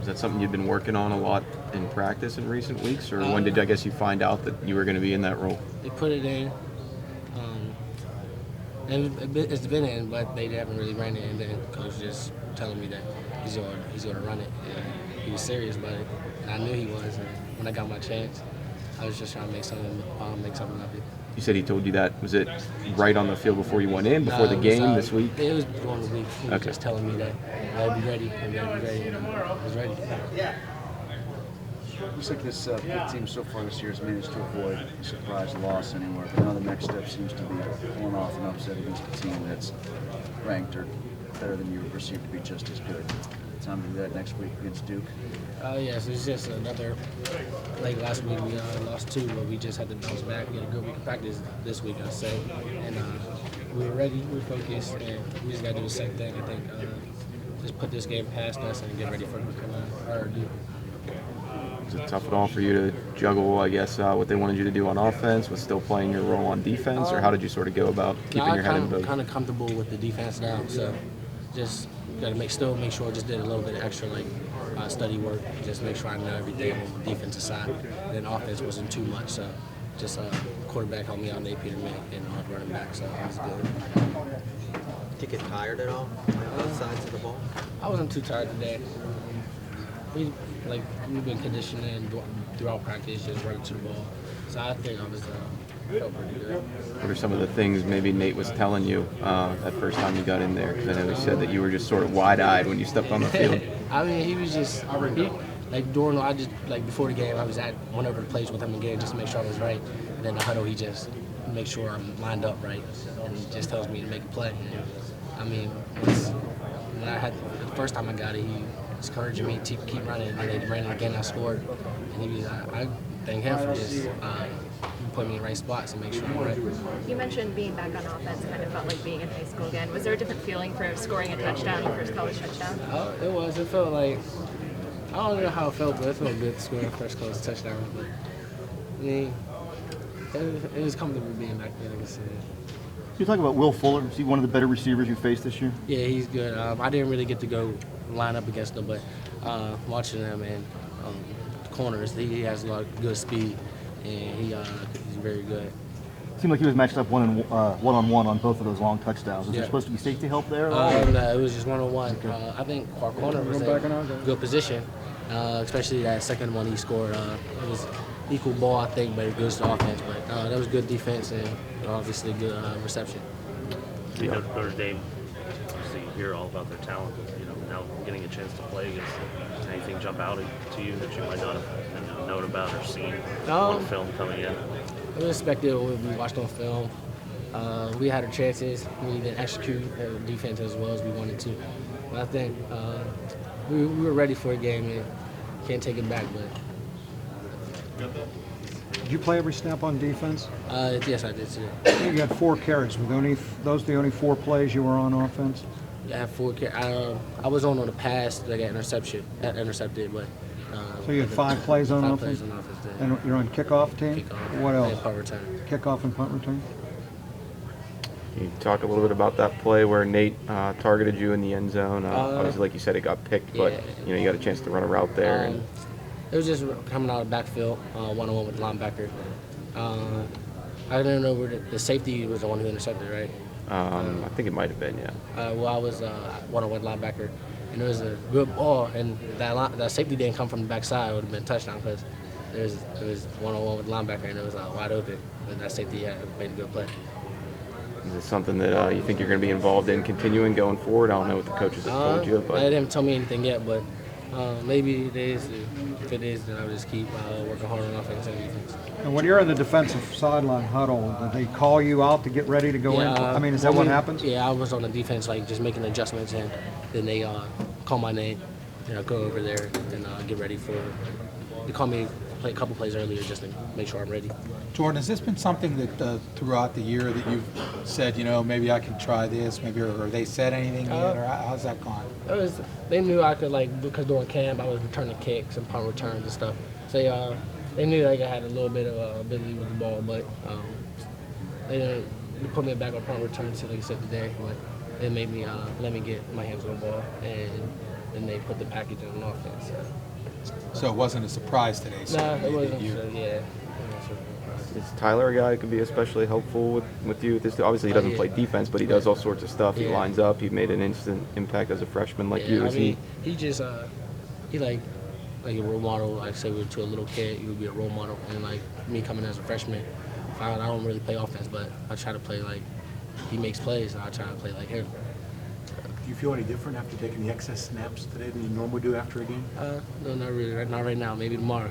Is that something you've been working on a lot in practice in recent weeks, or when did, I guess, you find out that you were going to be in that role? They put it in. And it's been in, but they haven't really ran it. And then coach just telling me that he's going to run it. And he was serious about it, and I knew he was. And when I got my chance, I was just trying to make something of it. You said he told you that. Was it right on the field before you went in, before the game this week? It was during the week. He was just telling me that I'd be ready, and I was ready. Looks like this Pitt team so far this year has managed to avoid a surprise loss anywhere. But now the next step seems to be pulling off an upset against a team that's ranked or better than you were perceived to be just as good. Time to do that next week against Duke. Yes, it's just another. Like last week, we lost 2, but we just had to bounce back. We had a good week of practice this week, I'd say, and we were ready, we were focused, and we just got to do the same thing. I think just put this game past us and get ready for our Duke. Is it tough at all for you to juggle, I guess, what they wanted you to do on offense with still playing your role on defense, or how did you sort of go about keeping your head in both? I'm kind of comfortable with the defense now, so just got to make sure I just did a little bit of extra study work, just make sure I know everything on the defensive side. And then offense wasn't too much, so just quarterback helped me out, Nate Peterman, and running back, so it was good. Did you get tired at all on both sides of the ball? I wasn't too tired today. We've been conditioning throughout practice, just running to the ball. So I think I felt pretty good. What are some of the things maybe Nate was telling you that first time you got in there? Because I know he said that you were just sort of wide-eyed when you stepped on the field. I mean, he was just before the game, went over the plays with him again just to make sure I was right. And then the huddle, he just make sure I'm lined up right, and he just tells me to make a play. And, I mean, when I had the first time I got it, he was encouraging me to keep running, and then they ran it again. I scored, and I thank him for just putting me in the right spots and make sure I'm right. You mentioned being back on offense kind of felt like being in high school again. Was there a different feeling for scoring a touchdown, your first college touchdown? It was. It felt like, I don't know how it felt, but it felt good scoring first college touchdown. But I mean, it was comfortable being back there, like I said. You talk about Will Fuller. Is he one of the better receivers you faced this year? Yeah, he's good. I didn't really get to go line up against him, but watching him and the corners, he has a lot of good speed, and he's very good. It seemed like he was matched up one-on-one on both of those long touchdowns. Was there supposed to be safety help there? No, it was just one-on-one. I think our corner was in a good position, especially that second one he scored. It was equal ball, I think, but it goes to offense. But that was good defense and obviously good reception. Notre Dame, obviously you hear all about their talent. Now getting a chance to play against them, does anything jump out to you that you might not have known about or seen on film coming in? We expected what we watched on film. We had our chances. We didn't execute defense as well as we wanted to. But I think we were ready for a game and can't take it back. But did you play every snap on defense? Yes, I did too. You had 4 carries. Were those the only 4 plays you were on offense? Yeah, I had 4 carries. I was on the pass that got intercepted, but. So you had 5 plays on offense? 5 plays on offense. And you're on kickoff team? Kickoff. What else? And punt return. Kickoff and punt return? Can you talk a little bit about that play where Nate targeted you in the end zone? Obviously, like you said, it got picked, but you got a chance to run a route there. It was just coming out of the backfield, one-on-one with the linebacker. I didn't know where the safety was the one who intercepted, right? I think it might have been, yeah. I was one-on-one linebacker, and it was a good ball, and that safety didn't come from the backside. It would have been a touchdown because it was one-on-one with the linebacker, and it was wide open. And that safety had made a good play. Is this something that you think you're going to be involved in continuing going forward? I don't know what the coaches have told you, but they didn't tell me anything yet, but maybe it is. If it is, then I'll just keep working hard on offense and defense. And when you're in the defensive sideline huddle, do they call you out to get ready to go in? I mean, is that what happens? Yeah, I was on the defense, just making adjustments, and then they call my name, and I go over there and get ready for. They call me a couple plays earlier just to make sure I'm ready. Jordan, has this been something that throughout the year that you've said, maybe I can try this, or they said anything yet, or how's that gone? They knew I could, because during camp I was returning kicks and punt returns and stuff. So they knew I had a little bit of ability with the ball, but they didn't put me back on punt returns like I said today. But it made me let me get my hands on the ball, and then they put the package on offense. So it wasn't a surprise today. No, it certainly, wasn't. that you- So, yeah. Is Tyler a guy who can be especially helpful with you? This obviously he doesn't yeah. play defense, but he does all sorts of stuff. He Yeah. lines up. He made an instant impact as a freshman, like you. I Is mean, he just he like a role model. Like say we're to a little kid, he would be a role model. And like me coming as a freshman, I don't really play offense, but I try to play like he makes plays, and I try to play like him. Do you feel any different after taking the excess snaps today than you normally do after a game? No, not really. Not right now. Maybe tomorrow.